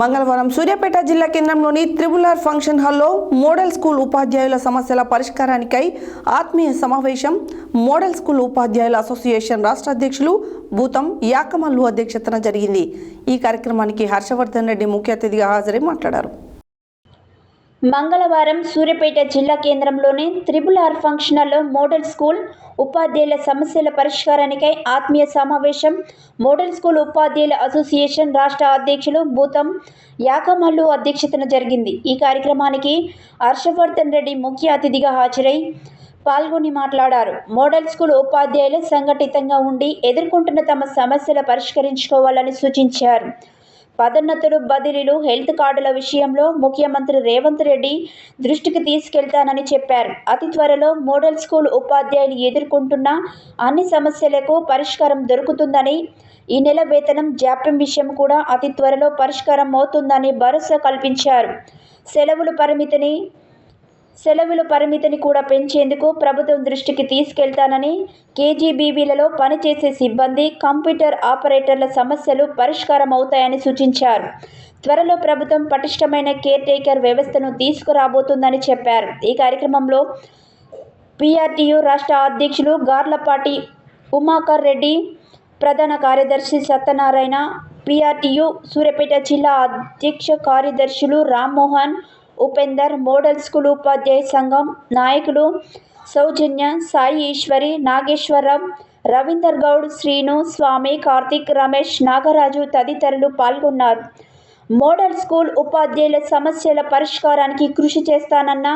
మంగళవారం సూర్యాపేట జిల్లా కేంద్రంలోని త్రిబుల్-ఆర్ ఫంక్షన్ హాల్లో మోడల్ స్కూల్ ఉపాధ్యాయుల సమస్యల పరిష్కారానికై ఆత్మీయ సమావేశం మోడల్ స్కూల్ ఉపాధ్యాయుల అసోసియేషన్ రాష్ట్ర అధ్యక్షులు భూతం యాకమల్లు అధ్యక్షతన జరిగింది. ఈ కార్యక్రమానికి హర్షవర్ధన్ రెడ్డి ముఖ్య అతిథిగా హాజరై మాట్లాడారు. మంగళవారం సూర్యాపేట జిల్లా కేంద్రంలోని త్రిబుల్-ఆర్ ఫంక్షన్ హాల్లో మోడల్ స్కూల్ ఉపాధ్యాయుల సమస్యల పరిష్కారానికై ఆత్మీయ సమావేశం మోడల్ స్కూల్ ఉపాధ్యాయుల అసోసియేషన్ రాష్ట్ర అధ్యక్షులు భూతం యాకమల్లు అధ్యక్షతన జరిగింది. ఈ కార్యక్రమానికి హర్షవర్ధన్ రెడ్డి ముఖ్య అతిథిగా హాజరై పాల్గొని మాట్లాడారు. మోడల్ స్కూల్ ఉపాధ్యాయులు సంఘటితంగా ఉండి ఎదుర్కొంటున్న తమ సమస్యల పరిష్కరించుకోవాలని సూచించారు. పదోన్నతులు, బదిలీలు, హెల్త్ కార్డుల విషయంలో ముఖ్యమంత్రి రేవంత్ రెడ్డి దృష్టికి తీసుకెళ్తానని చెప్పారు. అతి త్వరలో మోడల్ స్కూల్ ఉపాధ్యాయులు ఎదుర్కొంటున్న అన్ని సమస్యలకు పరిష్కారం దొరుకుతుందని, ఈ నెల వేతనం జాప్యం విషయం కూడా అతి త్వరలో పరిష్కారం అవుతుందని భరోసా కల్పించారు. సెలవుల పరిమితిని కూడా పెంచేందుకు ప్రభుత్వం దృష్టికి తీసుకెళ్తానని, కేజీబీవీలలో పనిచేసే సిబ్బంది, కంప్యూటర్ ఆపరేటర్ల సమస్యలు పరిష్కారం అవుతాయని సూచించారు. త్వరలో ప్రభుత్వం పటిష్టమైన కేర్ టేకర్ వ్యవస్థను తీసుకురాబోతుందని చెప్పారు. ఈ కార్యక్రమంలో పీఆర్టీయూ రాష్ట్ర అధ్యక్షులు గార్లపాటి ఉమాకర్ రెడ్డి, ప్రధాన కార్యదర్శి సత్యనారాయణ, పీఆర్టీయూ సూర్యాపేట జిల్లా అధ్యక్ష కార్యదర్శులు రామ్మోహన్, ఉపేందర్, మోడల్ స్కూల్ ఉపాధ్యాయ సంఘం నాయకులు సౌజన్య, సాయి ఈశ్వరి, నాగేశ్వరరావు, రవీందర్ గౌడ్, శ్రీను, స్వామి, కార్తిక్, రమేష్, నాగరాజు తదితరులు పాల్గొన్నారు. మోడల్ స్కూల్ ఉపాధ్యాయుల సమస్యల పరిష్కారానికి కృషి చేస్తానన్న